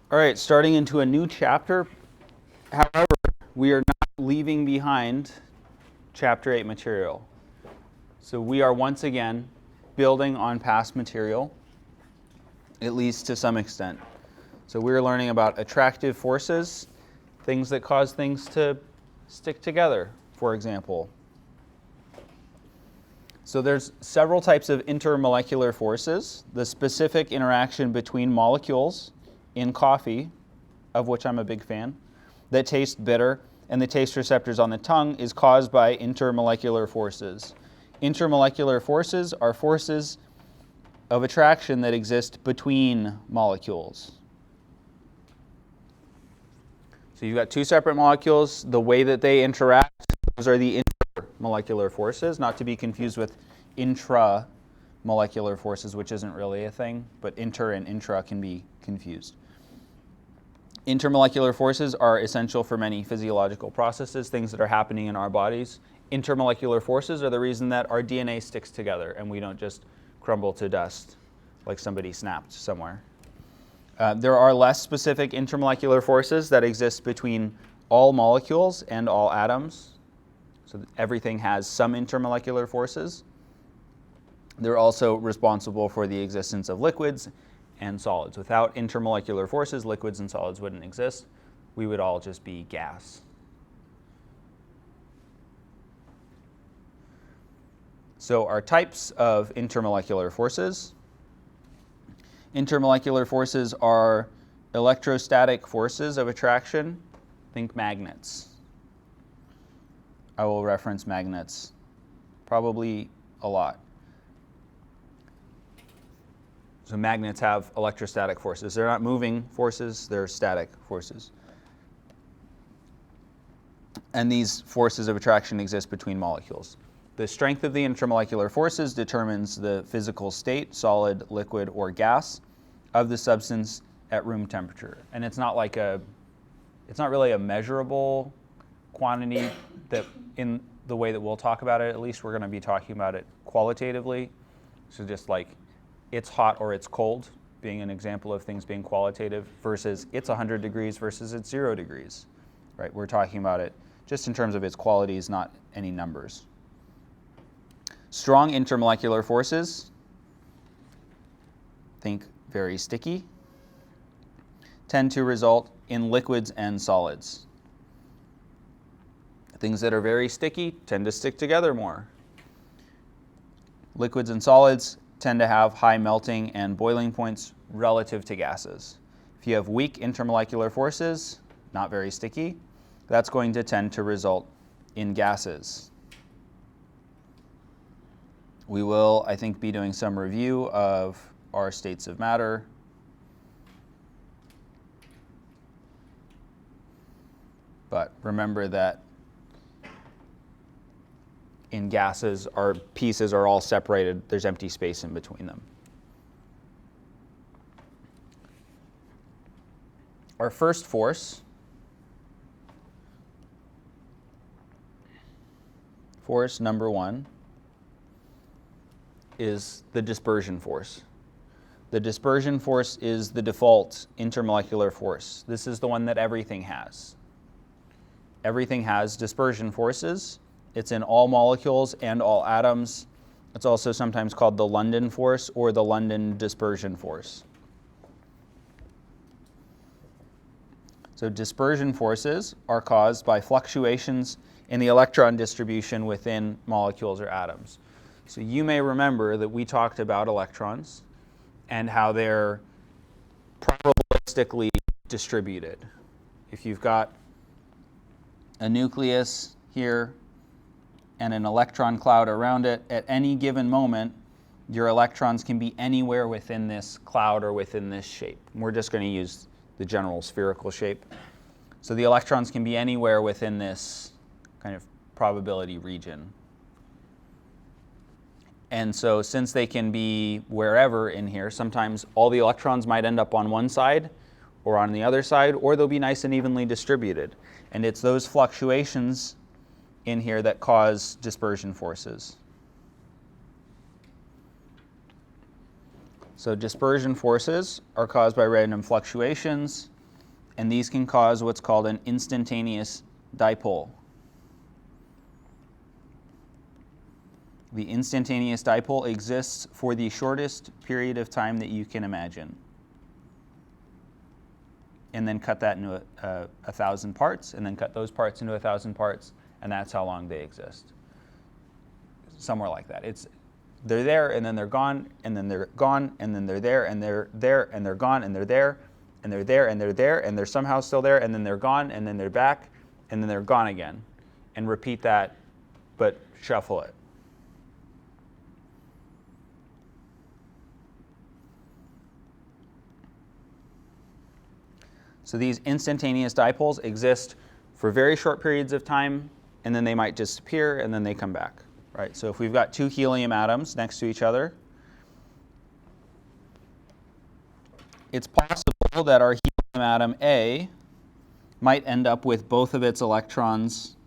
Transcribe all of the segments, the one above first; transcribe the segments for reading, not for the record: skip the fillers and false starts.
All right, starting into a new chapter. However, we are not leaving behind Chapter 8 material. So we are once again building on past material, at least to some extent. So we're learning about attractive forces, things that cause things to stick together, for example. So there's several types of intermolecular forces. The specific interaction between molecules in coffee, of which I'm a big fan, that taste bitter, and the taste receptors on the tongue is caused by intermolecular forces. Intermolecular forces are forces of attraction that exist between molecules. So you've got two separate molecules. The way that they interact, those are the intermolecular forces, not to be confused with intramolecular forces, which isn't really a thing, but inter and intra can be confused. Intermolecular forces are essential for many physiological processes, things that are happening in our bodies. Intermolecular forces are the reason that our DNA sticks together and we don't just crumble to dust like somebody snapped somewhere. There are less specific intermolecular forces that exist between all molecules and all atoms. So everything has some intermolecular forces. They're also responsible for the existence of liquids and solids. Without intermolecular forces, liquids and solids wouldn't exist. We would all just be gas. So our types of intermolecular forces. Intermolecular forces are electrostatic forces of attraction. Think magnets. I will reference magnets probably a lot. So magnets have electrostatic forces. They're not moving forces, they're static forces. And these forces of attraction exist between molecules. The strength of the intermolecular forces determines the physical state, solid, liquid, or gas, of the substance at room temperature. And it's not really a measurable quantity that in the way that we'll talk about it, at least we're going to be talking about it qualitatively. So just like it's hot or it's cold, being an example of things being qualitative, versus it's 100 degrees versus it's 0 degrees. Right? We're talking about it just in terms of its qualities, not any numbers. Strong intermolecular forces, think very sticky, tend to result in liquids and solids. Things that are very sticky tend to stick together more. Liquids and solids tend to have high melting and boiling points relative to gases. If you have weak intermolecular forces, not very sticky, that's going to tend to result in gases. We will, I think, be doing some review of our states of matter. But remember that in gases, our pieces are all separated. There's empty space in between them. Our first force number one, is the dispersion force. The dispersion force is the default intermolecular force. This is the one that everything has. Everything has dispersion forces. It's in all molecules and all atoms. It's also sometimes called the London force or the London dispersion force. So dispersion forces are caused by fluctuations in the electron distribution within molecules or atoms. So you may remember that we talked about electrons and how they're probabilistically distributed. If you've got a nucleus here and an electron cloud around it, at any given moment, your electrons can be anywhere within this cloud or within this shape. We're just going to use the general spherical shape. So the electrons can be anywhere within this kind of probability region. And so since they can be wherever in here, sometimes all the electrons might end up on one side or on the other side, or they'll be nice and evenly distributed. And it's those fluctuations in here that cause dispersion forces. So dispersion forces are caused by random fluctuations and these can cause what's called an instantaneous dipole. The instantaneous dipole exists for the shortest period of time that you can imagine. And then cut that into 1,000 parts, and then cut those parts into 1,000 parts, and that's how long they exist. Somewhere like that. They're there, and then they're gone, and then they're gone, and then they're there, and they're there, and they're gone, and they're there, and they're there, and they're there, and they're somehow still there, and then they're gone, and then they're back, and then they're gone again. And repeat that, but shuffle it. So these instantaneous dipoles exist for very short periods of time, and then they might disappear, and then they come back. Right? So if we've got two helium atoms next to each other, it's possible that our helium atom A might end up with both of its electrons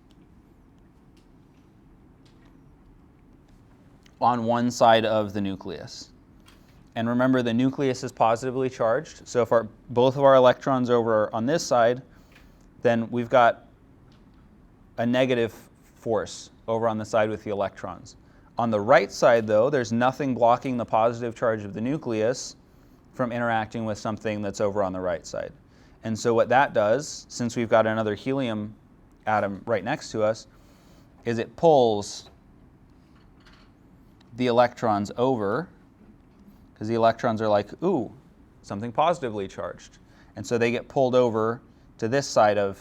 on one side of the nucleus. And remember, the nucleus is positively charged. So if both of our electrons over on this side, then we've got a negative force over on the side with the electrons. On the right side, though, there's nothing blocking the positive charge of the nucleus from interacting with something that's over on the right side. And so what that does, since we've got another helium atom right next to us, is it pulls the electrons over, because the electrons are like, ooh, something positively charged. And so they get pulled over to this side of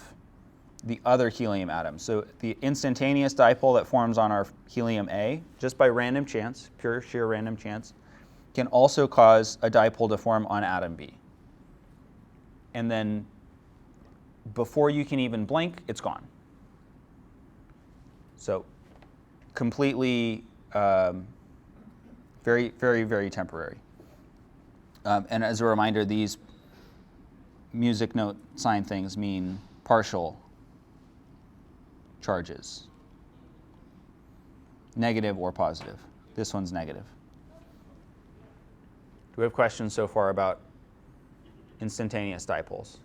the other helium atom. So the instantaneous dipole that forms on our helium A, just by random chance, pure sheer random chance, can also cause a dipole to form on atom B. And then before you can even blink, it's gone. So completely, very, very, very temporary. And as a reminder, these music note sign things mean partial charges, negative or positive. This one's negative. Do we have questions so far about instantaneous dipoles?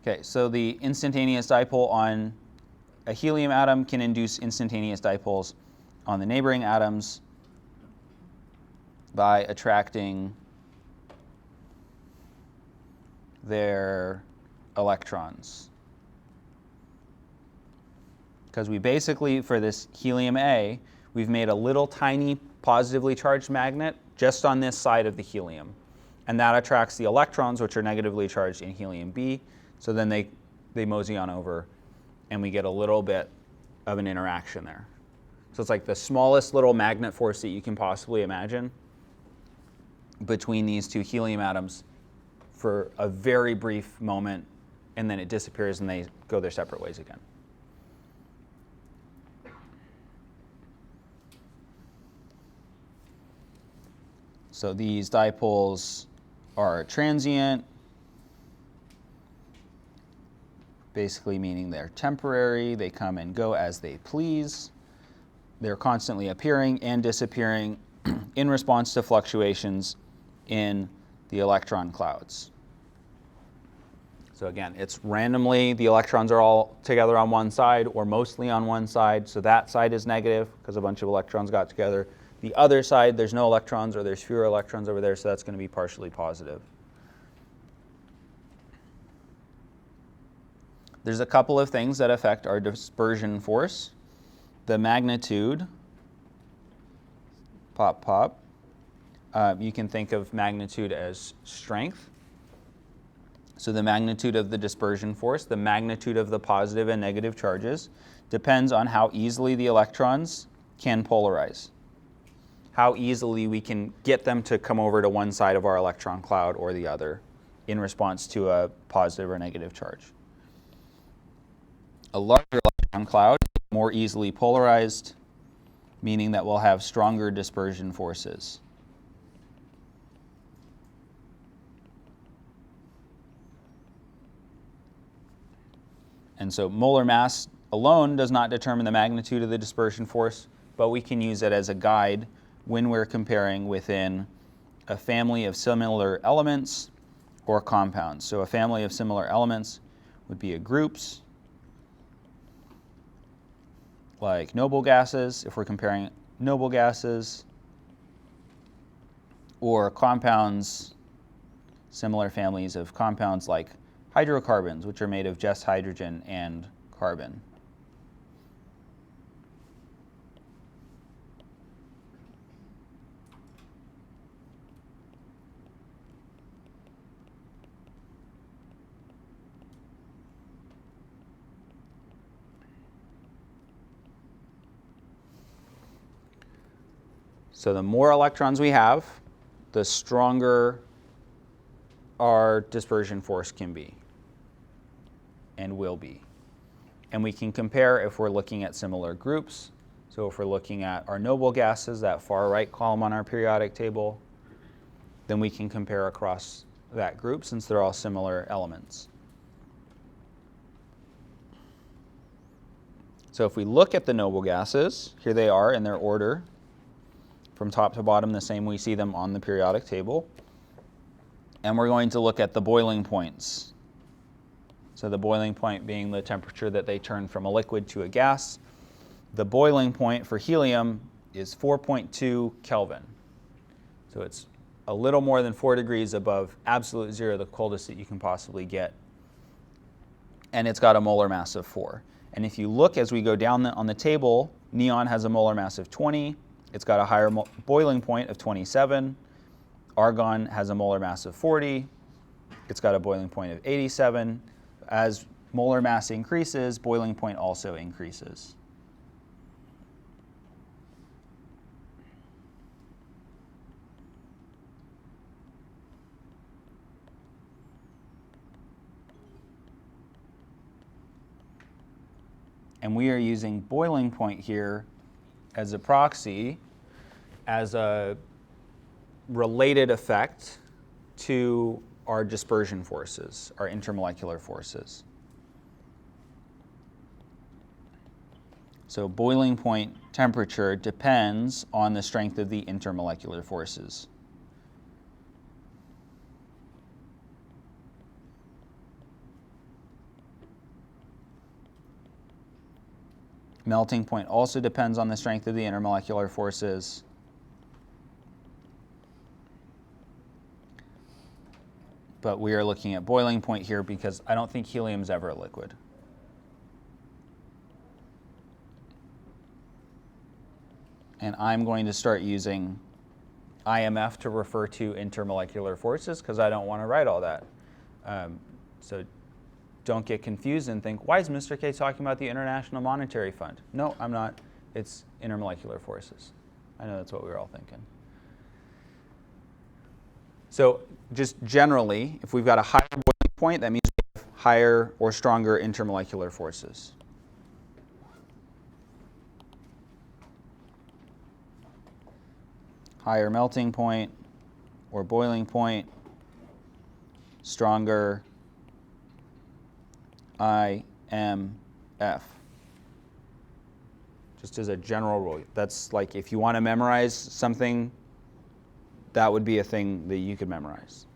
Okay, so the instantaneous dipole on a helium atom can induce instantaneous dipoles on the neighboring atoms by attracting their electrons. Because we basically, for this helium A, we've made a little tiny positively charged magnet just on this side of the helium. And that attracts the electrons, which are negatively charged in helium B. So then they mosey on over, and we get a little bit of an interaction there. So it's like the smallest little magnet force that you can possibly imagine between these two helium atoms for a very brief moment, and then it disappears and they go their separate ways again. So these dipoles are transient, basically meaning they're temporary, they come and go as they please. They're constantly appearing and disappearing in response to fluctuations in the electron clouds. So again, it's randomly, the electrons are all together on one side or mostly on one side, so that side is negative because a bunch of electrons got together. The other side, there's no electrons or there's fewer electrons over there, so that's going to be partially positive. There's a couple of things that affect our dispersion force. The magnitude, pop, pop. You can think of magnitude as strength. So the magnitude of the dispersion force, the magnitude of the positive and negative charges, depends on how easily the electrons can polarize. How easily we can get them to come over to one side of our electron cloud or the other in response to a positive or negative charge. A larger electron cloud is more easily polarized, meaning that we'll have stronger dispersion forces. And so molar mass alone does not determine the magnitude of the dispersion force, but we can use it as a guide when we're comparing within a family of similar elements or compounds. So a family of similar elements would be a groups, like noble gases, if we're comparing noble gases, or compounds, similar families of compounds like hydrocarbons, which are made of just hydrogen and carbon. So the more electrons we have, the stronger our dispersion force can be and will be. And we can compare if we're looking at similar groups. So if we're looking at our noble gases, that far right column on our periodic table, then we can compare across that group since they're all similar elements. So if we look at the noble gases, here they are in their order, from top to bottom, the same we see them on the periodic table. And we're going to look at the boiling points. So the boiling point being the temperature that they turn from a liquid to a gas. The boiling point for helium is 4.2 Kelvin. So it's a little more than 4 degrees above absolute zero, the coldest that you can possibly get. And it's got a molar mass of 4. And if you look as we go down on the table, neon has a molar mass of 20. It's got a higher boiling point of 27. Argon has a molar mass of 40. It's got a boiling point of 87. As molar mass increases, boiling point also increases. And we are using boiling point here as a proxy, as a related effect to our dispersion forces, our intermolecular forces. So boiling point temperature depends on the strength of the intermolecular forces. Melting point also depends on the strength of the intermolecular forces. But we are looking at boiling point here because I don't think helium is ever a liquid. And I'm going to start using IMF to refer to intermolecular forces because I don't want to write all that. So don't get confused and think, why is Mr. K talking about the International Monetary Fund? No, I'm not. It's intermolecular forces. I know that's what we were all thinking. So just generally, if we've got a higher boiling point, that means we have higher or stronger intermolecular forces. Higher melting point or boiling point, stronger IMF. Just as a general rule. That's like if you want to memorize something, that would be a thing that you could memorize.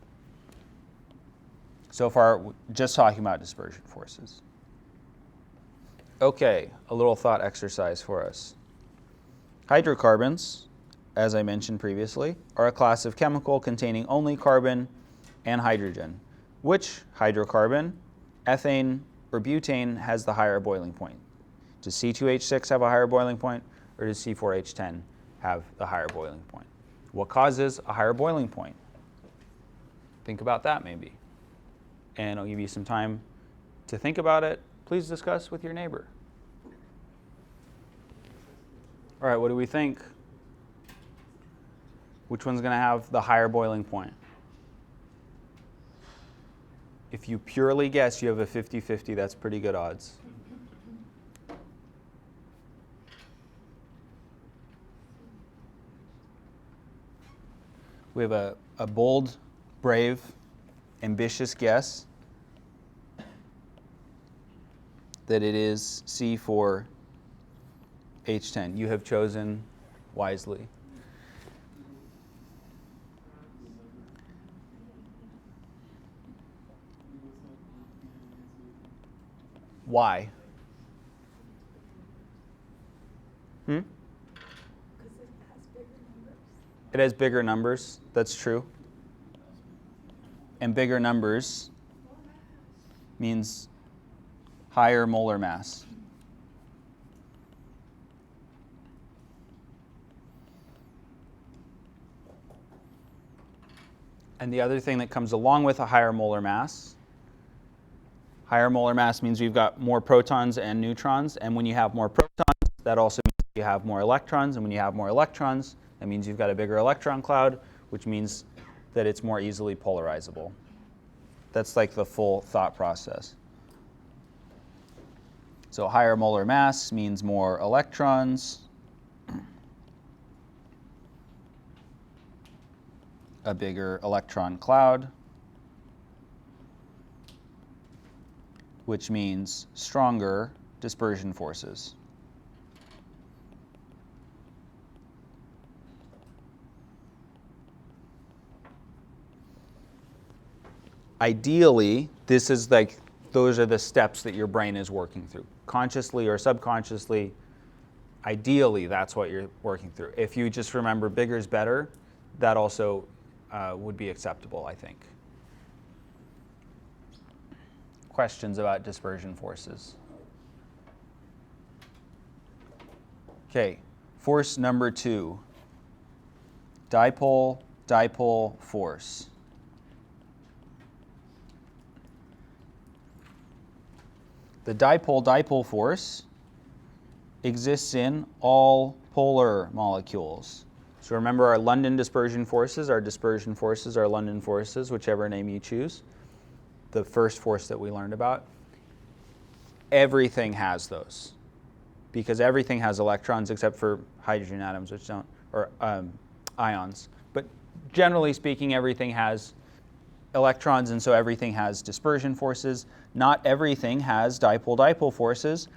So far, just talking about dispersion forces. Okay, a little thought exercise for us. Hydrocarbons, as I mentioned previously, are a class of chemical containing only carbon and hydrogen. Which hydrocarbon, ethane or butane, has the higher boiling point? Does C2H6 have a higher boiling point, or does C4H10 have the higher boiling point? What causes a higher boiling point? Think about that maybe. And I'll give you some time to think about it. Please discuss with your neighbor. All right, what do we think? Which one's going to have the higher boiling point? If you purely guess, you have a 50-50. That's pretty good odds. We have a bold, brave, ambitious guess that it is C4H10. You have chosen wisely. Why? Because it has bigger numbers. It has bigger numbers. That's true. And bigger numbers means higher molar mass. And the other thing that comes along with a higher molar mass means we've got more protons and neutrons, and when you have more protons, that also means you have more electrons, and when you have more electrons, that means you've got a bigger electron cloud, which means that it's more easily polarizable. That's like the full thought process. So higher molar mass means more electrons, a bigger electron cloud, which means stronger dispersion forces. Ideally, those are the steps that your brain is working through. Consciously or subconsciously, ideally that's what you're working through. If you just remember bigger is better, that also would be acceptable, I think. Questions about dispersion forces? Okay, force number 2, dipole-dipole force. The dipole-dipole force exists in all polar molecules. So remember our London dispersion forces, our dispersion forces, our London forces, whichever name you choose. The first force that we learned about. Everything has those, because everything has electrons except for hydrogen atoms, which don't, or ions. But generally speaking, everything has electrons, and so everything has dispersion forces. Not everything has dipole-dipole forces.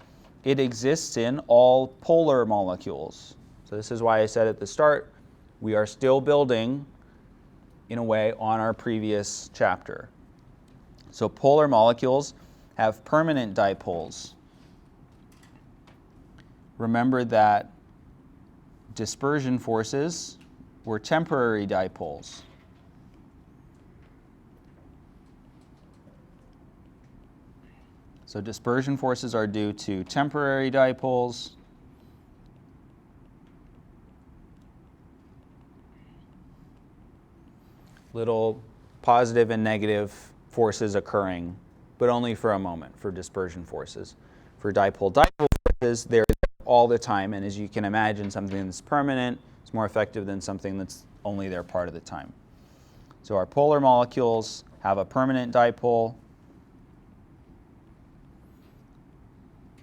It exists in all polar molecules. So this is why I said at the start, we are still building, in a way, on our previous chapter. So polar molecules have permanent dipoles. Remember that dispersion forces were temporary dipoles. So dispersion forces are due to temporary dipoles. Little positive and negative forces occurring, but only for a moment for dispersion forces. For dipole-dipole forces, they're there all the time, and as you can imagine, something that's permanent is more effective than something that's only there part of the time. So our polar molecules have a permanent dipole.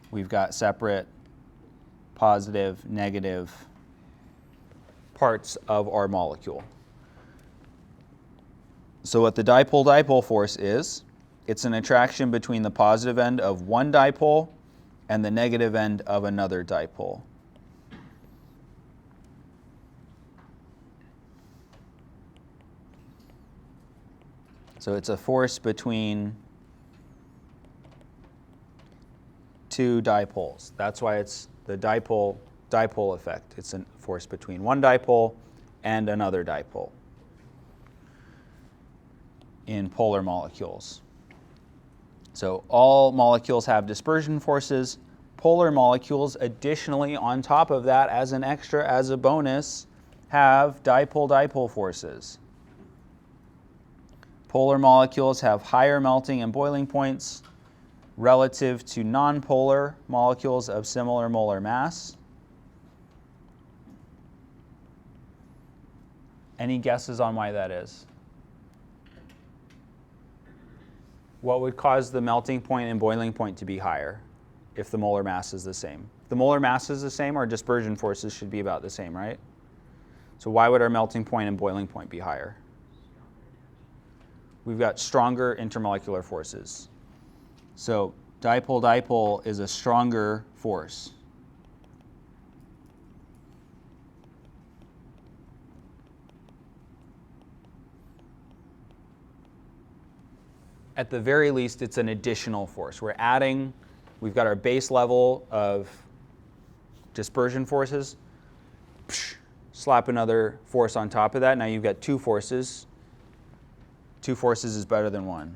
We've got separate positive, negative parts of our molecule. So what the dipole-dipole force is, it's an attraction between the positive end of one dipole and the negative end of another dipole. So it's a force between two dipoles. That's why it's the dipole-dipole effect. It's a force between one dipole and another dipole in polar molecules. So all molecules have dispersion forces. Polar molecules, additionally, on top of that, as an extra, as a bonus, have dipole-dipole forces. Polar molecules have higher melting and boiling points relative to nonpolar molecules of similar molar mass. Any guesses on why that is? What would cause the melting point and boiling point to be higher if the molar mass is the same? If the molar mass is the same, our dispersion forces should be about the same, right? So why would our melting point and boiling point be higher? We've got stronger intermolecular forces. So dipole-dipole is a stronger force. At the very least, it's an additional force. We're adding we've got our base level of dispersion forces. Slap another force on top of that. Now you've got two forces. Two forces is better than one.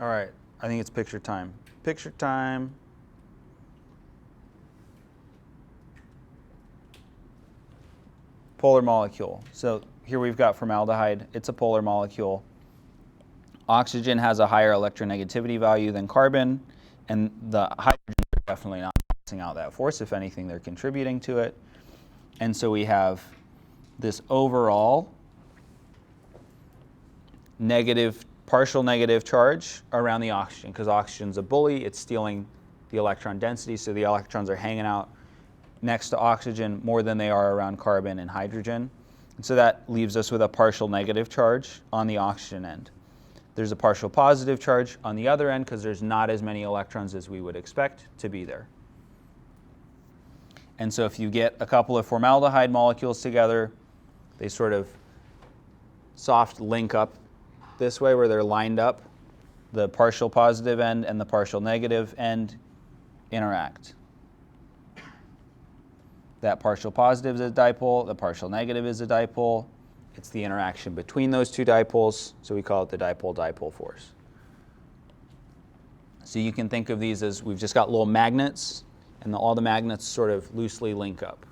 All right, I think it's picture time. Picture time. Polar molecule. So here we've got formaldehyde. It's a polar molecule. Oxygen has a higher electronegativity value than carbon, and the hydrogen are definitely not balancing out that force. If anything, they're contributing to it. And so we have this overall partial negative charge around the oxygen, because oxygen's a bully. It's stealing the electron density, so the electrons are hanging out next to oxygen more than they are around carbon and hydrogen. And so that leaves us with a partial negative charge on the oxygen end. There's a partial positive charge on the other end because there's not as many electrons as we would expect to be there. And so if you get a couple of formaldehyde molecules together, they sort of soft link up this way where they're lined up. The partial positive end and the partial negative end interact. That partial positive is a dipole, the partial negative is a dipole. It's the interaction between those two dipoles, so we call it the dipole-dipole force. So you can think of these as we've just got little magnets, and all the magnets sort of loosely link up.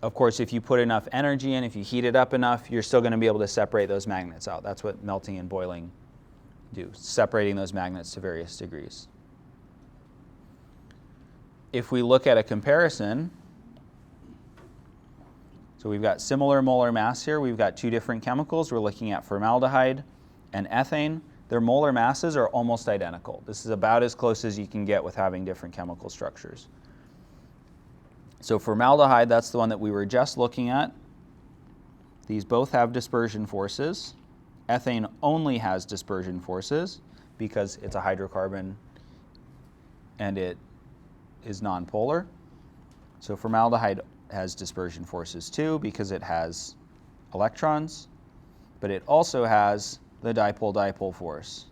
Of course, if you put enough energy in, if you heat it up enough, you're still going to be able to separate those magnets out. That's what melting and boiling do, separating those magnets to various degrees. If we look at a comparison, so we've got similar molar mass here. We've got two different chemicals. We're looking at formaldehyde and ethane. Their molar masses are almost identical. This is about as close as you can get with having different chemical structures. So formaldehyde, that's the one that we were just looking at. These both have dispersion forces. Ethane only has dispersion forces because it's a hydrocarbon and it is nonpolar. So formaldehyde has dispersion forces too because it has electrons, but it also has the dipole-dipole force.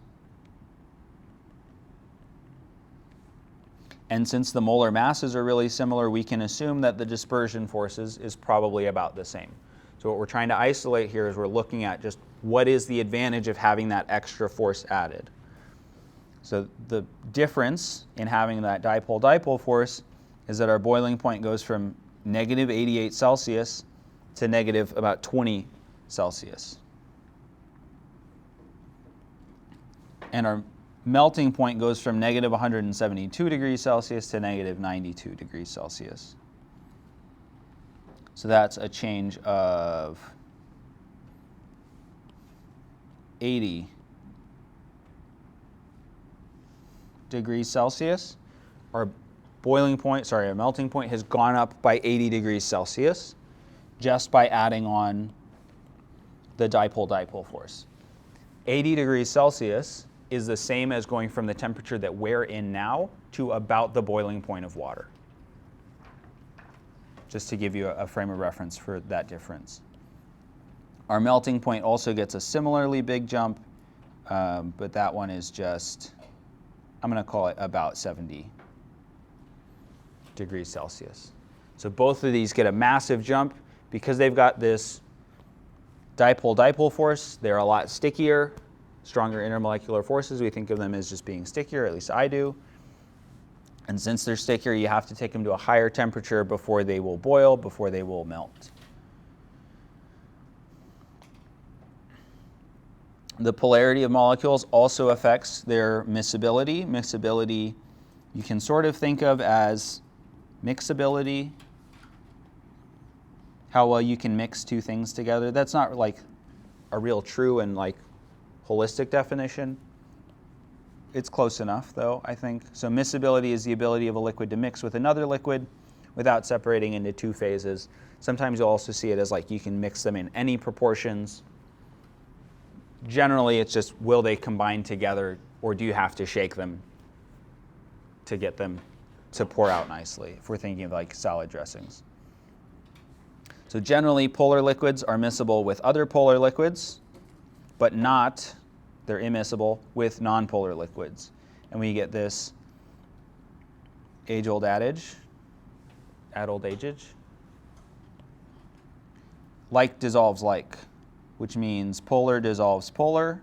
And since the molar masses are really similar, we can assume that the dispersion forces is probably about the same. So what we're trying to isolate here is we're looking at just what is the advantage of having that extra force added. So the difference in having that dipole-dipole force is that our boiling point goes from negative 88 Celsius to negative about 20 Celsius. And our melting point goes from negative 172 degrees Celsius to negative 92 degrees Celsius. So that's a change of 80 degrees Celsius. Our melting point has gone up by 80 degrees Celsius just by adding on the dipole-dipole force. 80 degrees Celsius is the same as going from the temperature that we're in now to about the boiling point of water. Just to give you a frame of reference for that difference. Our melting point also gets a similarly big jump, but that one is just, I'm going to call it about 70 degrees Celsius. So both of these get a massive jump because they've got this dipole-dipole force. They're a lot stickier, stronger intermolecular forces. We think of them as just being stickier, at least I do. And since they're stickier, you have to take them to a higher temperature before they will boil, before they will melt. The polarity of molecules also affects their miscibility. Miscibility you can sort of think of as mixability, how well you can mix two things together. That's not like a real true and like holistic definition. It's close enough though, I think. So miscibility is the ability of a liquid to mix with another liquid without separating into two phases. Sometimes you'll also see it as like you can mix them in any proportions. Generally, it's just will they combine together or do you have to shake them to get them to pour out nicely, if we're thinking of like salad dressings. So generally, polar liquids are miscible with other polar liquids, but not, they're immiscible with nonpolar liquids. And we get this age-old adage, ad-old adage, like dissolves like, which means polar dissolves polar,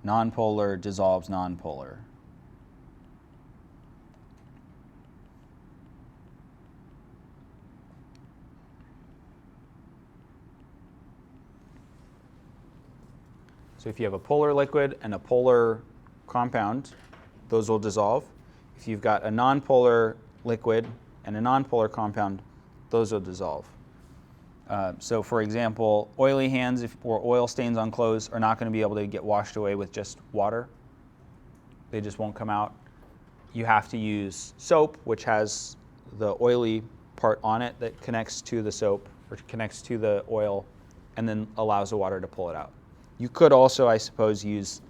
nonpolar dissolves nonpolar. So if you have a polar liquid and a polar compound, those will dissolve. If you've got a nonpolar liquid and a nonpolar compound, those will dissolve. So for example, oily hands or oil stains on clothes are not going to be able to get washed away with just water. They just won't come out. You have to use soap, which has the oily part on it that connects to the soap or connects to the oil and then allows the water to pull it out. You could also, I suppose, use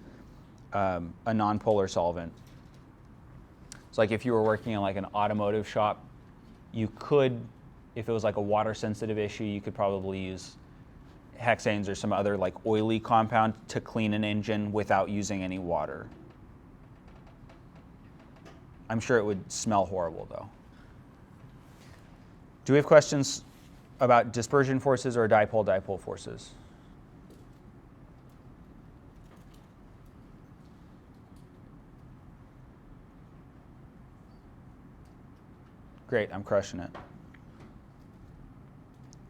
a nonpolar solvent. It's like if you were working in like an automotive shop, you could, if it was like a water sensitive issue, you could probably use hexanes or some other like oily compound to clean an engine without using any water. I'm sure it would smell horrible though. Do we have questions about dispersion forces or dipole-dipole forces? Great, I'm crushing it.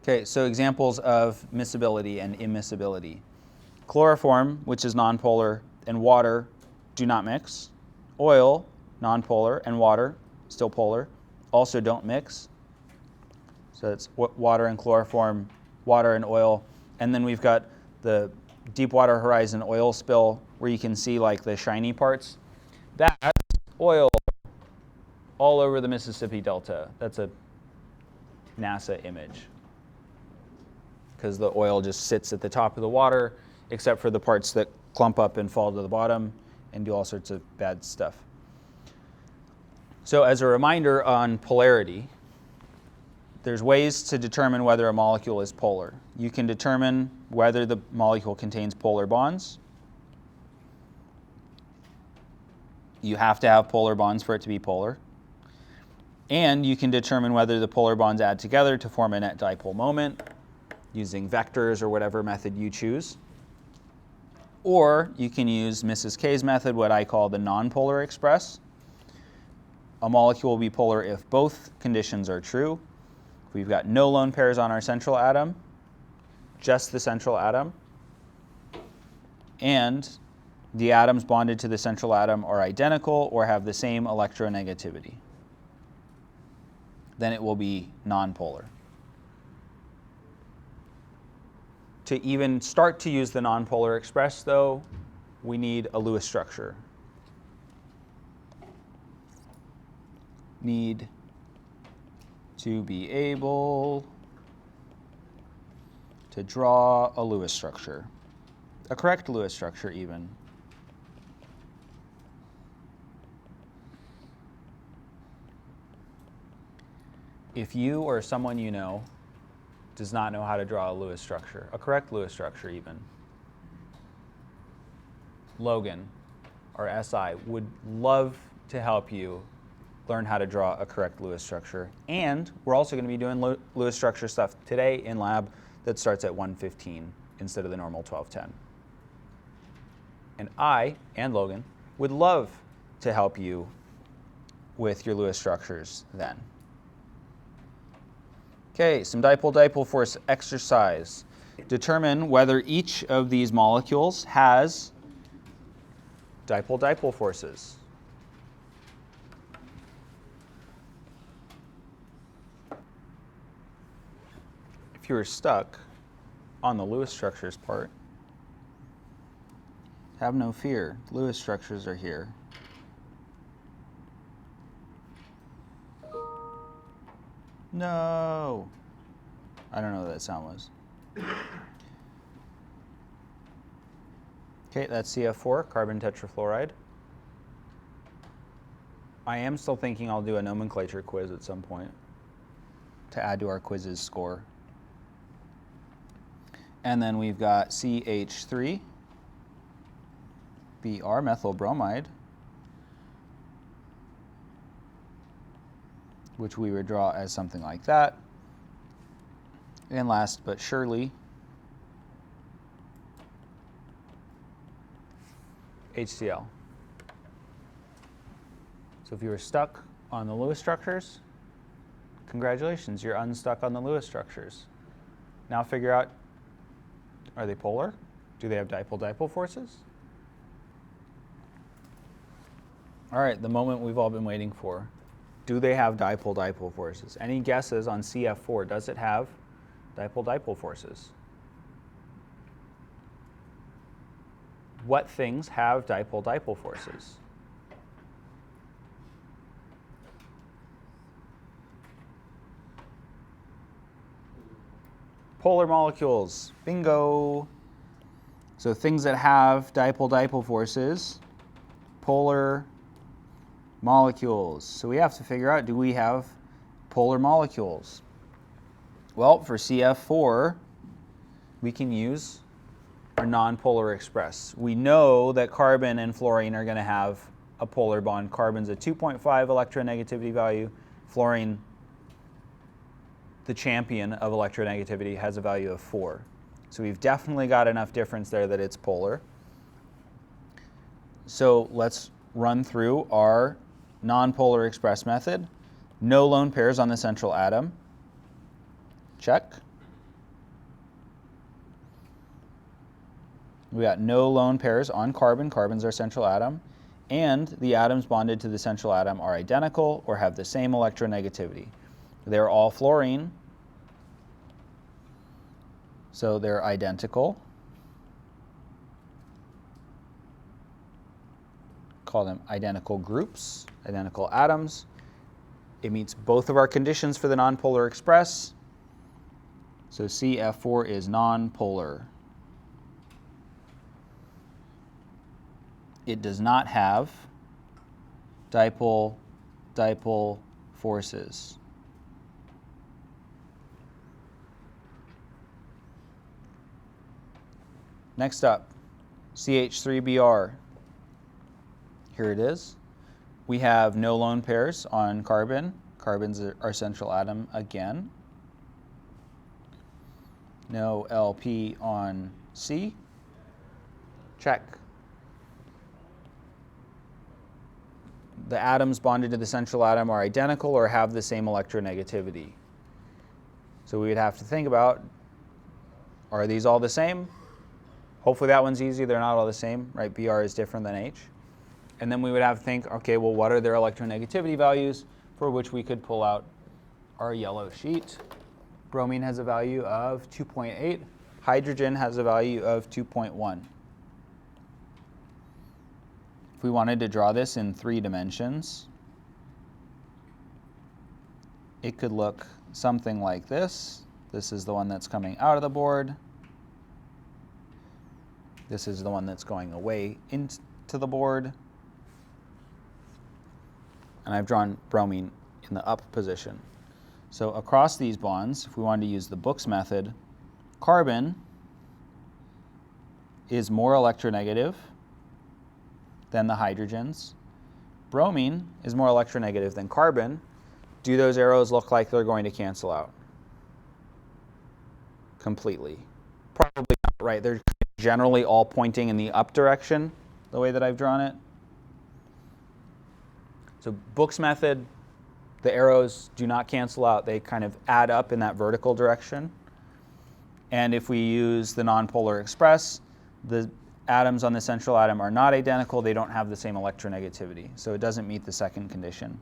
Okay, so examples of miscibility and immiscibility. Chloroform, which is nonpolar, and water do not mix. Oil, nonpolar, and water, still polar, also don't mix. So it's water and chloroform, water and oil. And then we've got the Deepwater Horizon oil spill where you can see like the shiny parts. That's oil all over the Mississippi Delta. That's a NASA image because the oil just sits at the top of the water except for the parts that clump up and fall to the bottom and do all sorts of bad stuff. So as a reminder on polarity, there's ways to determine whether a molecule is polar. You can determine whether the molecule contains polar bonds. You have to have polar bonds for it to be polar. And you can determine whether the polar bonds add together to form a net dipole moment using vectors or whatever method you choose. Or you can use Mrs. K's method, what I call the nonpolar express. A molecule will be polar if both conditions are true. If we've got no lone pairs on our central atom, just the central atom, and the atoms bonded to the central atom are identical or have the same electronegativity. Then it will be nonpolar. To even start to use the nonpolar express, though, we need a Lewis structure. Need to be able to draw a Lewis structure, a correct Lewis structure even. If you or someone you know does not know how to draw a Lewis structure, a correct Lewis structure even, Logan, our SI, would love to help you learn how to draw a correct Lewis structure. And we're also going to be doing Lewis structure stuff today in lab that starts at 1:15 instead of the normal 12:10. And I and Logan would love to help you with your Lewis structures then. Okay, some dipole-dipole force exercise. Determine whether each of these molecules has dipole-dipole forces. If you were stuck on the Lewis structures part, have no fear. Lewis structures are here. No. I don't know what that sound was. Okay, that's CF4, carbon tetrafluoride. I am still thinking I'll do a nomenclature quiz at some point to add to our quizz's score. And then we've got CH3, Br, methyl bromide, which we would draw as something like that. And last but surely, HCl. So if you were stuck on the Lewis structures, congratulations, you're unstuck on the Lewis structures. Now figure out, are they polar? Do they have dipole-dipole forces? All right, the moment we've all been waiting for. Do they have dipole-dipole forces? Any guesses on CF4? Does it have dipole-dipole forces? What things have dipole-dipole forces? Polar molecules, bingo. So things that have dipole-dipole forces, polar molecules. So we have to figure out, do we have polar molecules? Well, for CF4, we can use our nonpolar express. We know that carbon and fluorine are going to have a polar bond. Carbon's a 2.5 electronegativity value. Fluorine, the champion of electronegativity, has a value of 4. So we've definitely got enough difference there that it's polar. So let's run through our nonpolar express method. No lone pairs on the central atom. Check. We got no lone pairs on carbon. Carbon's our central atom. And the atoms bonded to the central atom are identical or have the same electronegativity. They're all fluorine, so they're identical. Call them identical groups, identical atoms. It meets both of our conditions for the nonpolar express. So CF4 is nonpolar. It does not have dipole-dipole forces. Next up, CH3Br. Here it is. We have no lone pairs on carbon. Carbon's our central atom again. No LP on C. Check. The atoms bonded to the central atom are identical or have the same electronegativity. So we would have to think about, are these all the same? Hopefully that one's easy. They're not all the same, right? Br is different than H. And then we would have to think, okay, well, what are their electronegativity values for which we could pull out our yellow sheet? Bromine has a value of 2.8. Hydrogen has a value of 2.1. If we wanted to draw this in 3 dimensions, it could look something like this. This is the one that's coming out of the board. This is the one that's going away into the board. And I've drawn bromine in the up position. So across these bonds, if we wanted to use the Book's method, carbon is more electronegative than the hydrogens. Bromine is more electronegative than carbon. Do those arrows look like they're going to cancel out? Completely. Probably not, right? They're generally all pointing in the up direction, the way that I've drawn it. So Book's method, the arrows do not cancel out. They kind of add up in that vertical direction. And if we use the nonpolar express, the atoms on the central atom are not identical. They don't have the same electronegativity. So it doesn't meet the second condition.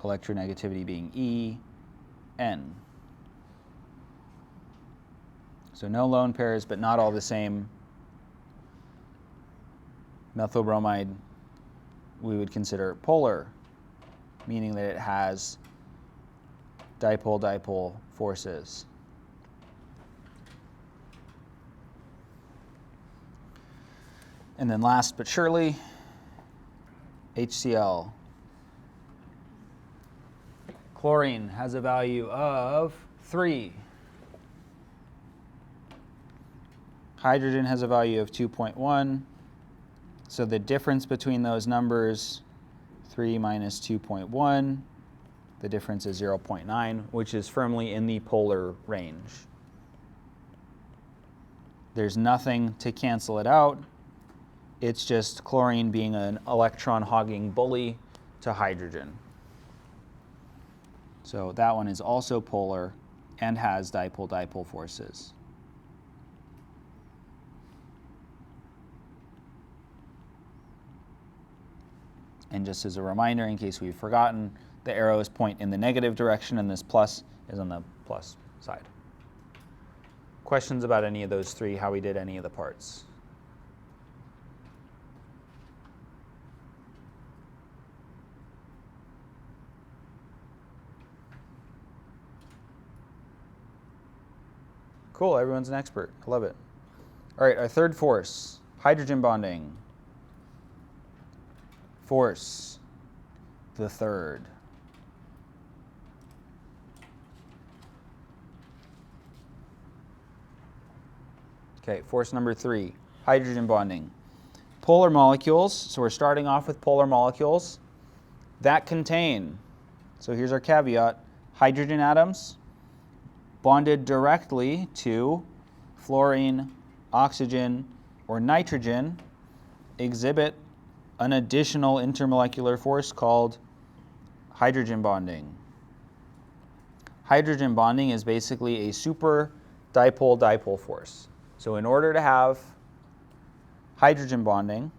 Electronegativity being E, N. So no lone pairs, but not all the same. Methyl bromide we would consider polar, meaning that it has dipole-dipole forces. And then last but surely, HCl. Chlorine has a value of 3. Hydrogen has a value of 2.1. So the difference between those numbers, 3 minus 2.1, the difference is 0.9, which is firmly in the polar range. There's nothing to cancel it out. It's just chlorine being an electron-hogging bully to hydrogen. So that one is also polar and has dipole-dipole forces. And just as a reminder, in case we've forgotten, the arrows point in the negative direction and this plus is on the plus side. Questions about any of those three, how we did any of the parts? Cool, everyone's an expert. I love it. All right, our third force, hydrogen bonding. Force, the third. Okay, force number 3, hydrogen bonding. Polar molecules, so we're starting off with polar molecules that contain, so here's our caveat, hydrogen atoms bonded directly to fluorine, oxygen, or nitrogen exhibit an additional intermolecular force called hydrogen bonding. Hydrogen bonding is basically a super dipole-dipole force. So in order to have hydrogen bonding,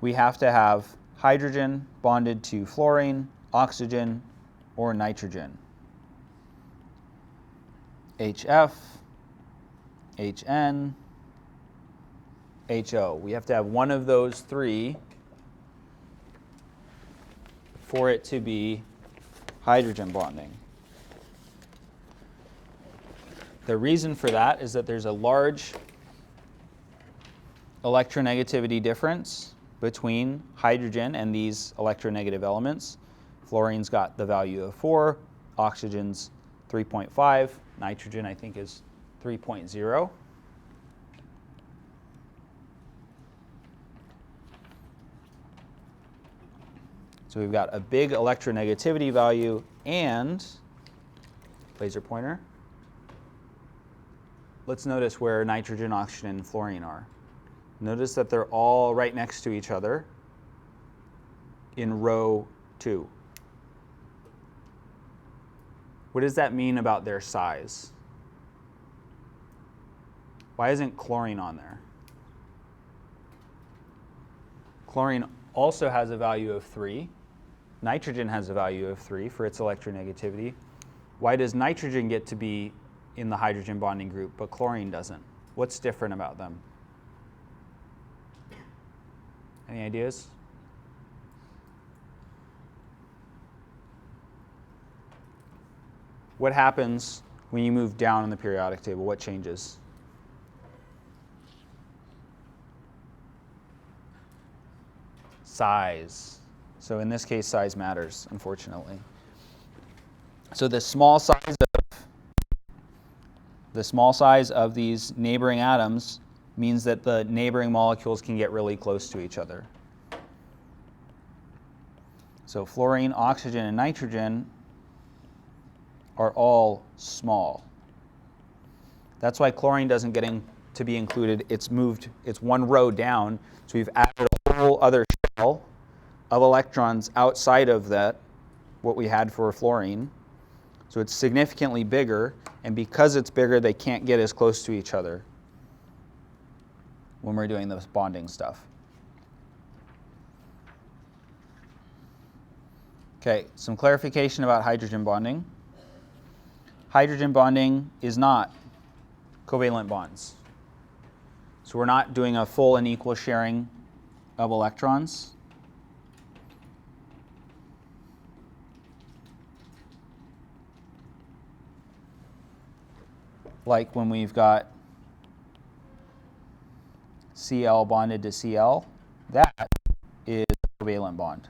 we have to have hydrogen bonded to fluorine, oxygen, or nitrogen. HF, HN, HO. We have to have one of those three for it to be hydrogen bonding. The reason for that is that there's a large electronegativity difference between hydrogen and these electronegative elements. Fluorine's got the value of 4, oxygen's 3.5, nitrogen I think is 3.0. So we've got a big electronegativity value and laser pointer. Let's notice where nitrogen, oxygen, and fluorine are. Notice that they're all right next to each other in row 2. What does that mean about their size? Why isn't chlorine on there? Chlorine also has a value of 3. Nitrogen has a value of 3 for its electronegativity. Why does nitrogen get to be in the hydrogen bonding group, but chlorine doesn't? What's different about them? Any ideas? What happens when you move down on the periodic table? What changes? Size. So in this case, size matters, unfortunately. So the small size of these neighboring atoms means that the neighboring molecules can get really close to each other. So fluorine, oxygen, and nitrogen are all small. That's why chlorine doesn't get to be included. It's one row down, so we've added a whole other shell of electrons outside of that, what we had for fluorine. So it's significantly bigger, and because it's bigger, they can't get as close to each other when we're doing this bonding stuff. Okay, some clarification about hydrogen bonding. Hydrogen bonding is not covalent bonds. So we're not doing a full and equal sharing of electrons. like when we've got Cl bonded to Cl, that is a covalent bond.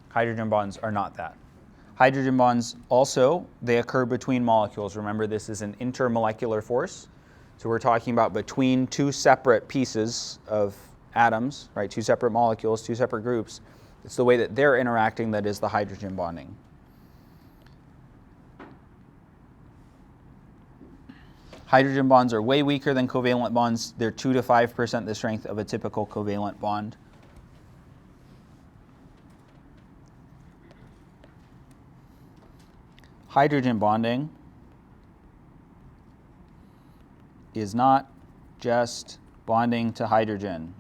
Hydrogen bonds are not that. Hydrogen bonds also, they occur between molecules. Remember, this is an intermolecular force. So we're talking about between two separate pieces of atoms, right? Two separate molecules, two separate groups. It's the way that they're interacting that is the hydrogen bonding. Hydrogen bonds are way weaker than covalent bonds. They're 2 to 5% the strength of a typical covalent bond. Hydrogen bonding is not just bonding to hydrogen.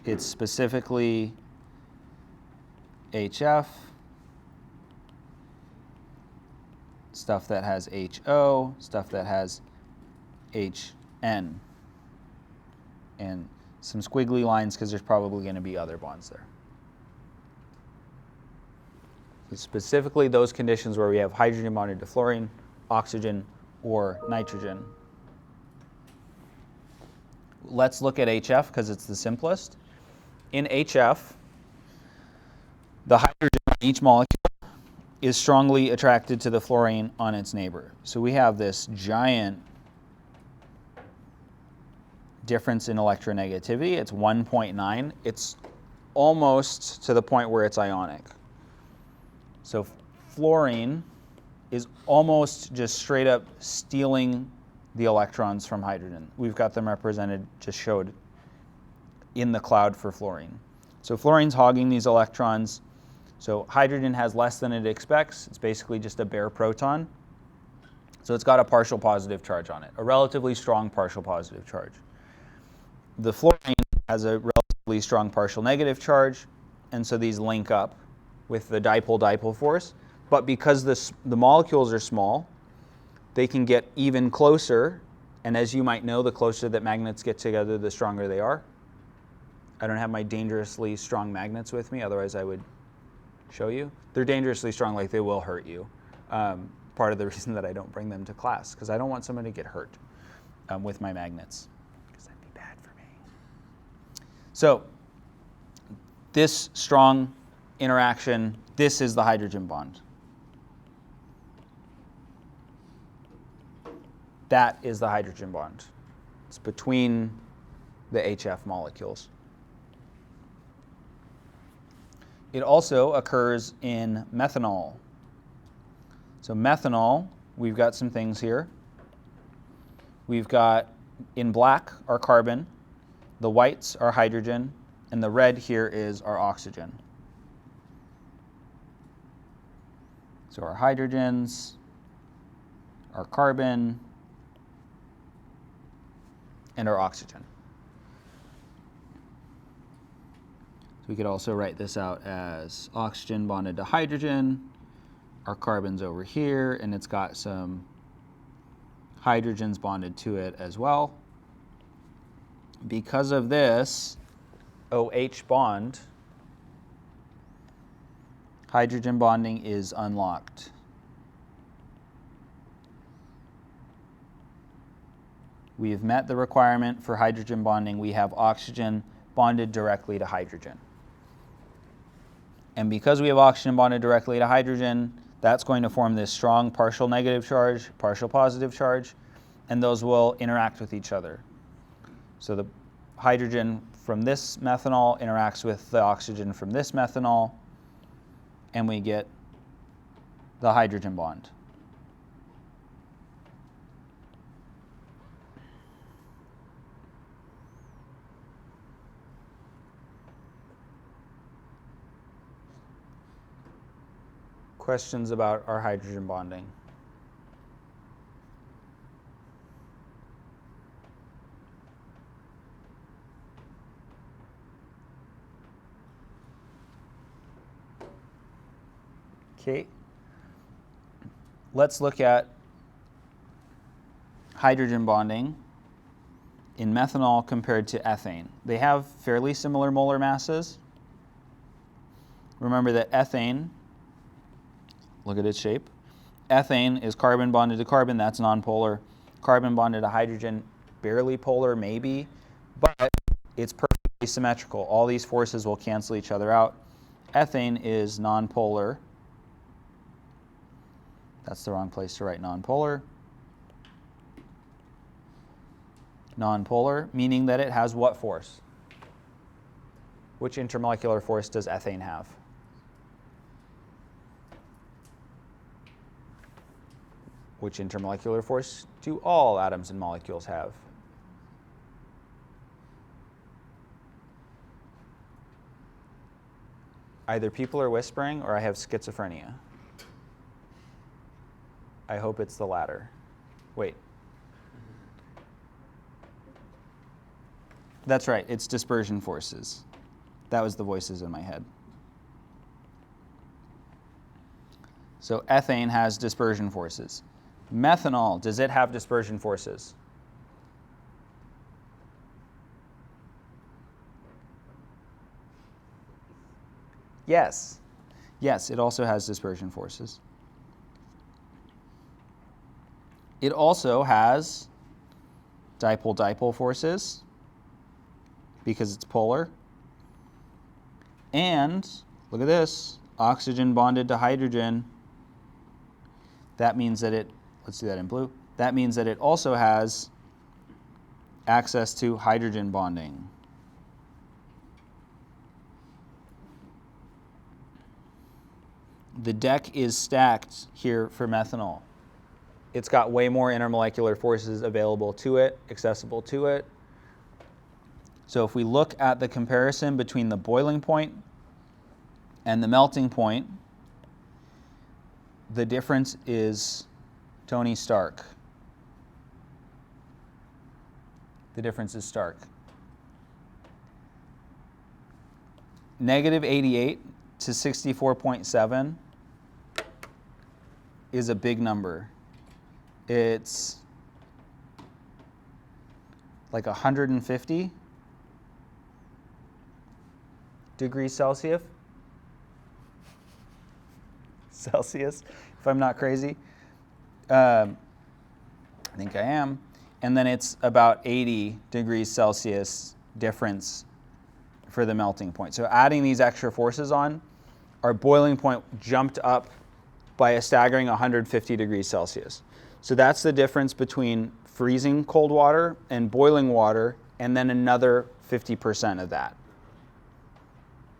It's specifically HF, stuff that has HO, stuff that has HN. And some squiggly lines because there's probably going to be other bonds there. It's specifically those conditions where we have hydrogen bonded to fluorine, oxygen, or nitrogen. Let's look at HF because it's the simplest. In HF, the hydrogen on each molecule is strongly attracted to the fluorine on its neighbor. So we have this giant difference in electronegativity. It's 1.9. It's almost to the point where it's ionic. So fluorine is almost just straight up stealing the electrons from hydrogen. We've got them represented, just showed in the cloud for fluorine. So fluorine's hogging these electrons. So hydrogen has less than it expects. It's basically just a bare proton. So it's got a partial positive charge on it, a relatively strong partial positive charge. The fluorine has a relatively strong partial negative charge, and so these link up with the dipole-dipole force. But because the molecules are small, they can get even closer, and as you might know, the closer that magnets get together, the stronger they are. I don't have my dangerously strong magnets with me, otherwise I would show you. They're dangerously strong, like they will hurt you. Part of the reason that I don't bring them to class, because I don't want someone to get hurt with my magnets. So this strong interaction, this is the hydrogen bond. That is the hydrogen bond. It's between the HF molecules. It also occurs in methanol. So methanol, we've got some things here. We've got in black our carbon. The whites are hydrogen, and the red here is our oxygen. So our hydrogens, our carbon, and our oxygen. So we could also write this out as oxygen bonded to hydrogen. Our carbon's over here, and it's got some hydrogens bonded to it as well. Because of this OH bond, hydrogen bonding is unlocked. We have met the requirement for hydrogen bonding. We have oxygen bonded directly to hydrogen. And because we have oxygen bonded directly to hydrogen, that's going to form this strong partial negative charge, partial positive charge, and those will interact with each other. So the hydrogen from this methanol interacts with the oxygen from this methanol, and we get the hydrogen bond. Questions about our hydrogen bonding? Okay, let's look at hydrogen bonding in methanol compared to ethane. They have fairly similar molar masses. Remember that ethane, look at its shape. Ethane is carbon bonded to carbon, that's nonpolar. Carbon bonded to hydrogen, barely polar maybe, but it's perfectly symmetrical. All these forces will cancel each other out. Ethane is nonpolar. That's the wrong place to write nonpolar. Nonpolar, meaning that it has what force? Which intermolecular force does ethane have? Which intermolecular force do all atoms and molecules have? Either people are whispering or I have schizophrenia. I hope it's the latter. Wait. That's right, it's dispersion forces. That was the voices in my head. So ethane has dispersion forces. Methanol, does it have dispersion forces? Yes. Yes, it also has dispersion forces. It also has dipole-dipole forces because it's polar. And look at this, oxygen bonded to hydrogen. That means that it, let's do that in blue, that means that it also has access to hydrogen bonding. The deck is stacked here for methanol. It's got way more intermolecular forces available to it, accessible to it. So if we look at the comparison between the boiling point and the melting point, the difference is Tony Stark. The difference is stark. Negative 88 to 64.7 is a big number. It's like 150 degrees Celsius. If I'm not crazy. I think I am. And then it's about 80 degrees Celsius difference for the melting point. So adding these extra forces on, our boiling point jumped up by a staggering 150 degrees Celsius. So that's the difference between freezing cold water and boiling water, and then another 50% of that.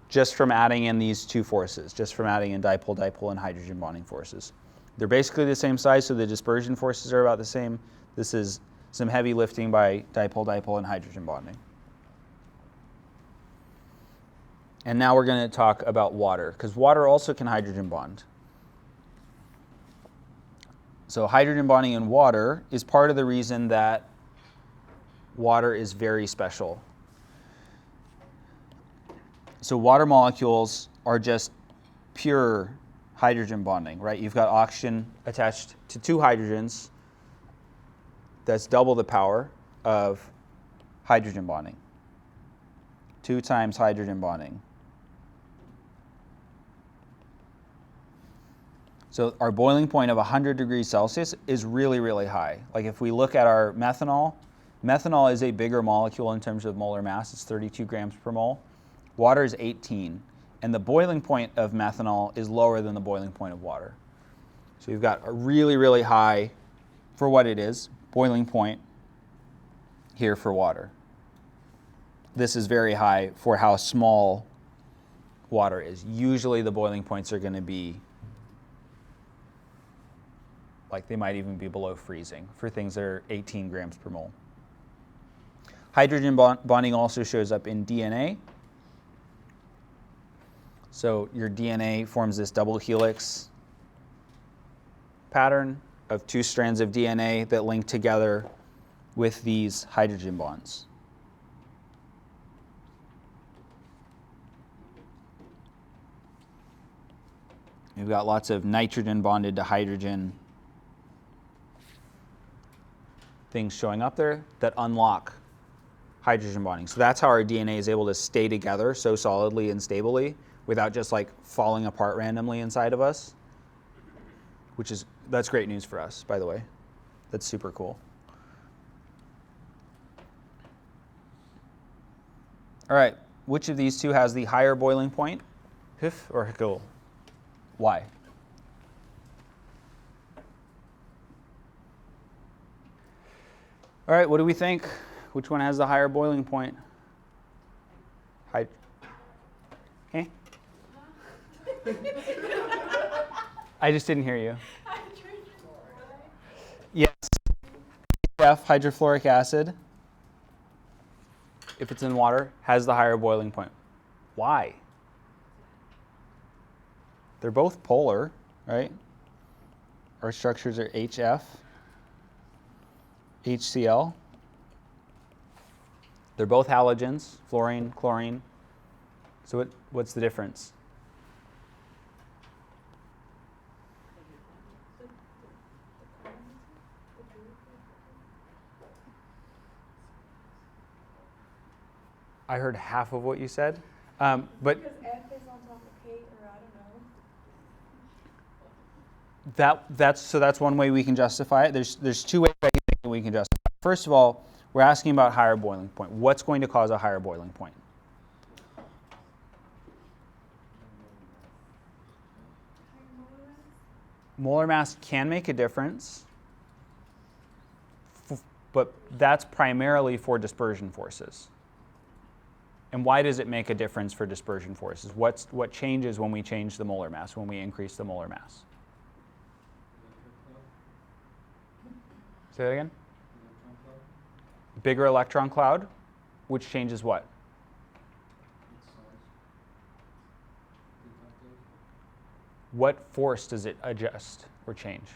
Just from adding in these two forces, just from adding in dipole-dipole and hydrogen bonding forces. They're basically the same size, so the dispersion forces are about the same. This is some heavy lifting by dipole-dipole and hydrogen bonding. And now we're going to talk about water, because water also can hydrogen bond. So hydrogen bonding in water is part of the reason that water is very special. So water molecules are just pure hydrogen bonding, right? You've got oxygen attached to two hydrogens. That's double the power of hydrogen bonding. 2 times hydrogen bonding. So our boiling point of 100 degrees Celsius is really, really high. Like if we look at our methanol, methanol is a bigger molecule in terms of molar mass. It's 32 grams per mole. Water is 18. And the boiling point of methanol is lower than the boiling point of water. So you've got a really, really high, for what it is, boiling point here for water. This is very high for how small water is. Usually the boiling points are going to be, like they might even be below freezing for things that are 18 grams per mole. Hydrogen bonding also shows up in DNA. So your DNA forms this double helix pattern of 2 strands of DNA that link together with these hydrogen bonds. We've got lots of nitrogen bonded to hydrogen things showing up there that unlock hydrogen bonding. So that's how our DNA is able to stay together so solidly and stably without just like falling apart randomly inside of us, that's great news for us, by the way. That's super cool. All right, which of these two has the higher boiling point? Hif or Hikul? Why? All right, what do we think? Which one has the higher boiling point? Okay. I just didn't hear you. Yes. Hydrofluoric acid, if it's in water, has the higher boiling point. Why? They're both polar, right? Our structures are HF, HCl. They're both halogens, fluorine, chlorine. So what's the difference? I heard half of what you said, but Because F is on top of K, or I don't know. that's one way we can justify it. There's two ways I think we can justify it. First of all, we're asking about higher boiling point. What's going to cause a higher boiling point? Molar mass can make a difference, but that's primarily for dispersion forces. And why does it make a difference for dispersion forces? What changes when we change the molar mass, when we increase the molar mass? Say that again? Bigger electron cloud, which changes what? What force does it adjust or change?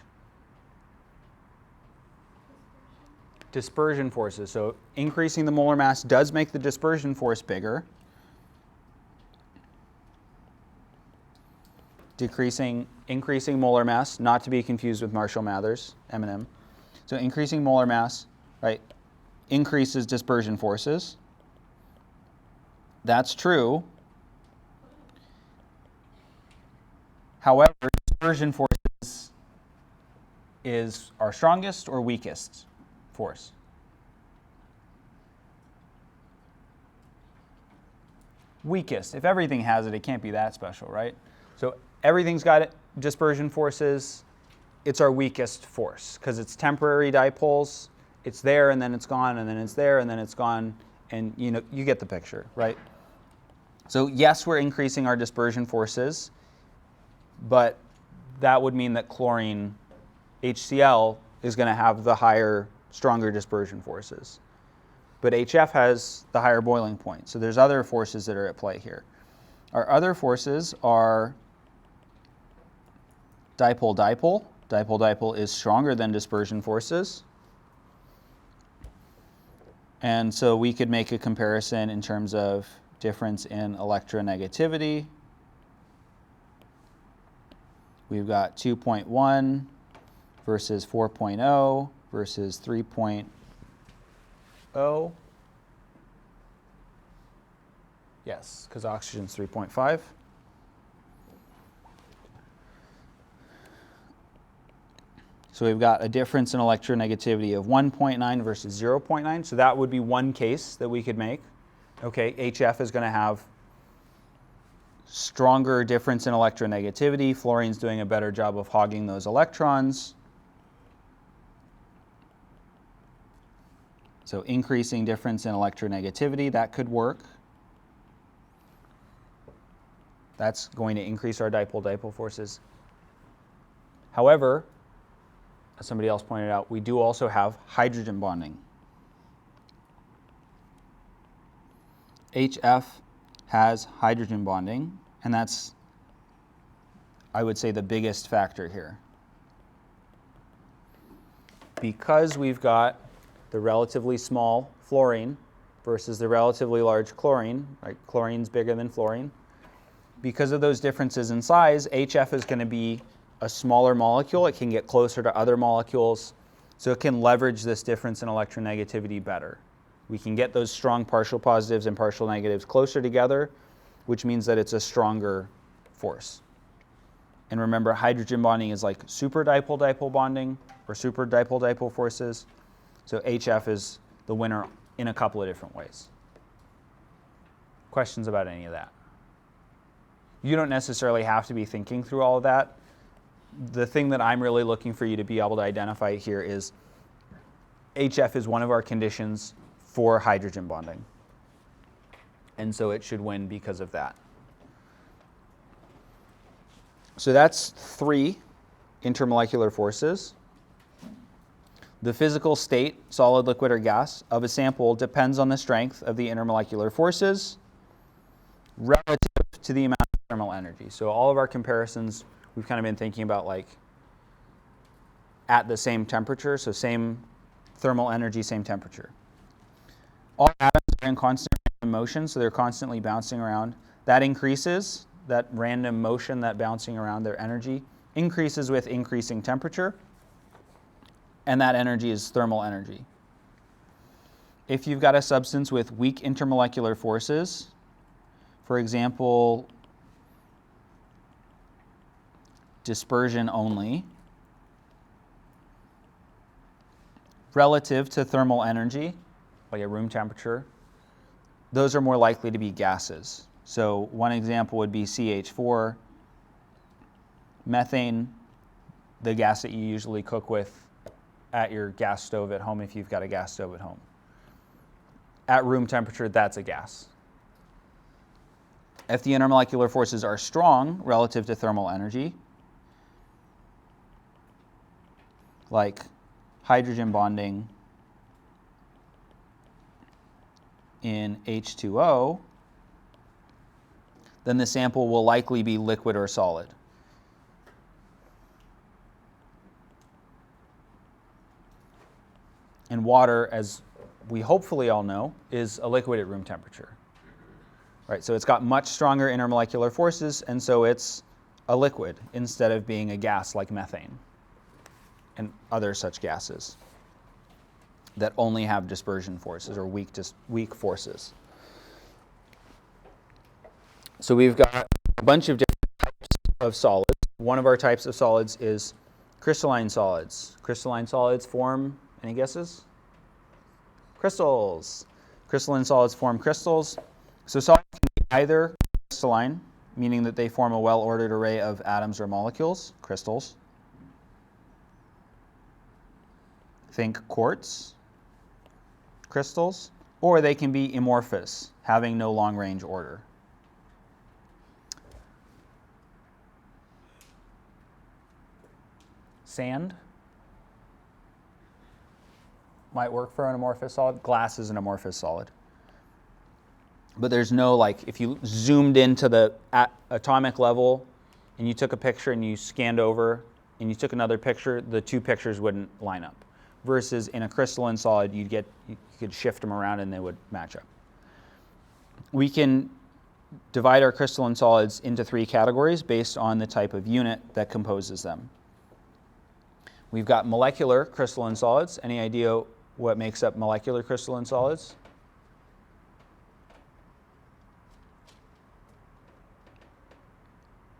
Dispersion forces. So increasing the molar mass does make the dispersion force bigger. Increasing molar mass, not to be confused with Marshall Mathers, M&M. So increasing molar mass, right, increases dispersion forces. That's true. However, dispersion forces is our strongest or weakest force? Weakest. If everything has it, it can't be that special, right? So everything's got dispersion forces. It's our weakest force because it's temporary dipoles. It's there and then it's gone, and then it's there and then it's gone, and you get the picture, right? So yes, we're increasing our dispersion forces, but that would mean that chlorine, HCl, is going to have the higher, stronger dispersion forces. But HF has the higher boiling point. So there's other forces that are at play here. Our other forces are dipole-dipole. Dipole-dipole is stronger than dispersion forces. And so we could make a comparison in terms of difference in electronegativity. We've got 2.1 versus 4.0 versus 3.0. Yes, because oxygen's 3.5. So we've got a difference in electronegativity of 1.9 versus 0.9. So that would be one case that we could make. Okay, HF is going to have stronger difference in electronegativity. Fluorine's doing a better job of hogging those electrons. So increasing difference in electronegativity, that could work. That's going to increase our dipole-dipole forces. However, as somebody else pointed out, we do also have hydrogen bonding. HF has hydrogen bonding, and that's, I would say, the biggest factor here. Because we've got the relatively small fluorine versus the relatively large chlorine, right? Chlorine's bigger than fluorine. Because of those differences in size, HF is going to be a smaller molecule. It can get closer to other molecules, so it can leverage this difference in electronegativity better. We can get those strong partial positives and partial negatives closer together, which means that it's a stronger force. And remember, hydrogen bonding is like super dipole-dipole bonding or super dipole-dipole forces. So HF is the winner in a couple of different ways. Questions about any of that? You don't necessarily have to be thinking through all of that. The thing that I'm really looking for you to be able to identify here is HF is one of our conditions for hydrogen bonding. And so it should win because of that. So that's 3 intermolecular forces. The physical state, solid, liquid, or gas, of a sample depends on the strength of the intermolecular forces relative to the amount of thermal energy. So all of our comparisons, we've kind of been thinking about like at the same temperature, so same thermal energy, same temperature. All atoms are in constant motion, so they're constantly bouncing around. That increases, that random motion, that bouncing around, their energy, increases with increasing temperature, and that energy is thermal energy. If you've got a substance with weak intermolecular forces, for example, dispersion only, relative to thermal energy, like at room temperature, those are more likely to be gases. So one example would be CH4, methane, the gas that you usually cook with at your gas stove at home if you've got a gas stove at home. At room temperature, that's a gas. If the intermolecular forces are strong relative to thermal energy, like hydrogen bonding in H2O, then the sample will likely be liquid or solid. And water, as we hopefully all know, is a liquid at room temperature. Right, so it's got much stronger intermolecular forces, and so it's a liquid instead of being a gas like methane and other such gases that only have dispersion forces or weak forces. So we've got a bunch of different types of solids. One of our types of solids is crystalline solids. Crystalline solids form, any guesses? Crystals. Crystalline solids form crystals. So solids can be either crystalline, meaning that they form a well-ordered array of atoms or molecules, crystals. Think quartz crystals, or they can be amorphous, having no long-range order. Sand might work for an amorphous solid. Glass is an amorphous solid. But there's no, like, if you zoomed into the atomic level and you took a picture and you scanned over and you took another picture, the two pictures wouldn't line up. Versus in a crystalline solid, you could shift them around and they would match up. We can divide our crystalline solids into 3 categories based on the type of unit that composes them. We've got molecular crystalline solids. Any idea what makes up molecular crystalline solids?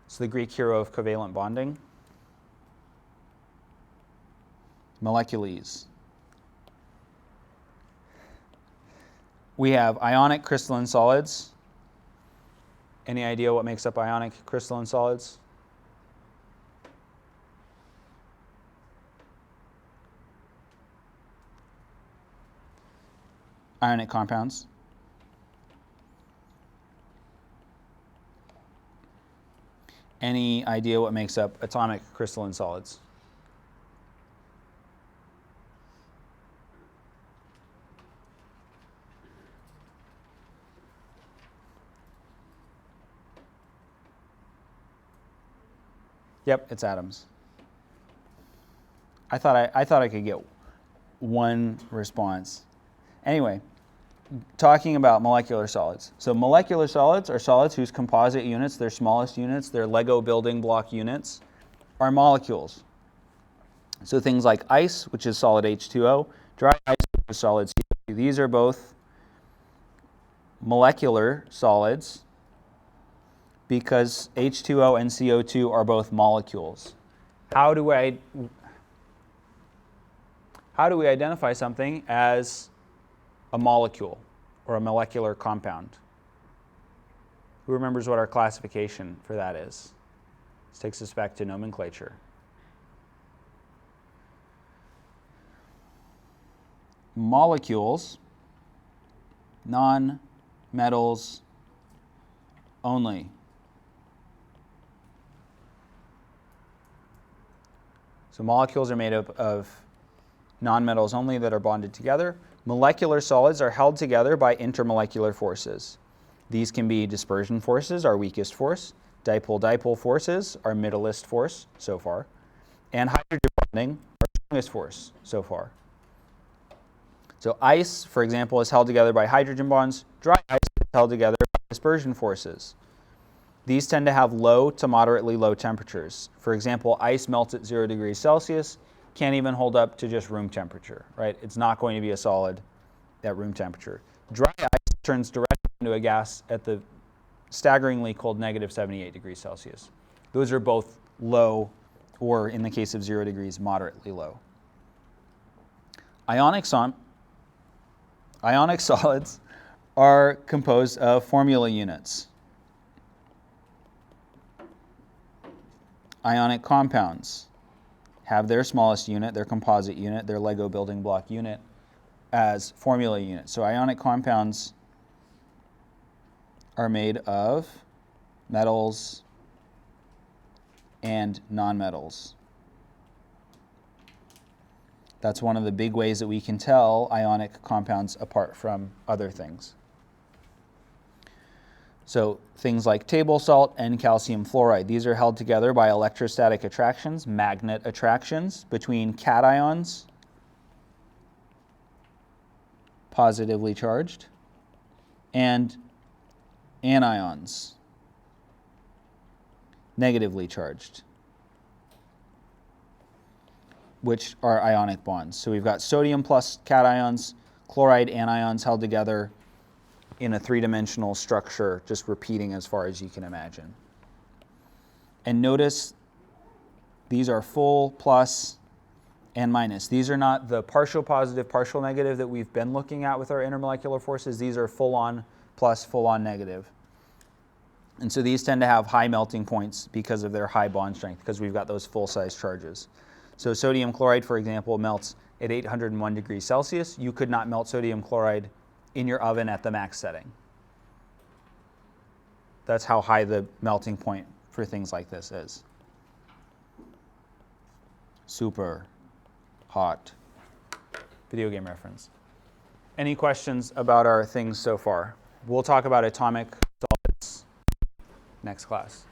It's the Greek hero of covalent bonding. Molecules. We have ionic crystalline solids. Any idea what makes up ionic crystalline solids? Ionic compounds. Any idea what makes up atomic crystalline solids? Yep, it's atoms. I thought I could get one response. Anyway, talking about molecular solids. So molecular solids are solids whose composite units, their smallest units, their Lego building block units, are molecules. So things like ice, which is solid H2O, dry ice, which is solid CO2. These are both molecular solids because H2O and CO2 are both molecules. How do we identify something as a molecule or a molecular compound? Who remembers what our classification for that is? This takes us back to nomenclature. Molecules, non-metals only. So molecules are made up of non-metals only that are bonded together. Molecular solids are held together by intermolecular forces. These can be dispersion forces, our weakest force, dipole-dipole forces, our middleest force so far, and hydrogen bonding, our strongest force so far. So ice, for example, is held together by hydrogen bonds. Dry ice is held together by dispersion forces. These tend to have low to moderately low temperatures. For example, ice melts at 0 degrees Celsius, can't even hold up to just room temperature, right? It's not going to be a solid at room temperature. Dry ice turns directly into a gas at the staggeringly cold negative 78 degrees Celsius. Those are both low, or in the case of 0 degrees, moderately low. Ionic solids are composed of formula units. Ionic compounds have their smallest unit, their composite unit, their Lego building block unit as formula units. So ionic compounds are made of metals and nonmetals. That's one of the big ways that we can tell ionic compounds apart from other things. So things like table salt and calcium fluoride, these are held together by electrostatic attractions, magnet attractions between cations, positively charged, and anions, negatively charged, which are ionic bonds. So we've got sodium plus cations, chloride anions held together in a three-dimensional structure, just repeating as far as you can imagine. And notice these are full, plus, and minus. These are not the partial positive, partial negative that we've been looking at with our intermolecular forces. These are full-on plus, full-on negative. And so these tend to have high melting points because of their high bond strength, because we've got those full-size charges. So sodium chloride, for example, melts at 801 degrees Celsius. You could not melt sodium chloride in your oven at the max setting. That's how high the melting point for things like this is. Super hot. Video game reference. Any questions about our things so far? We'll talk about atomic solids next class.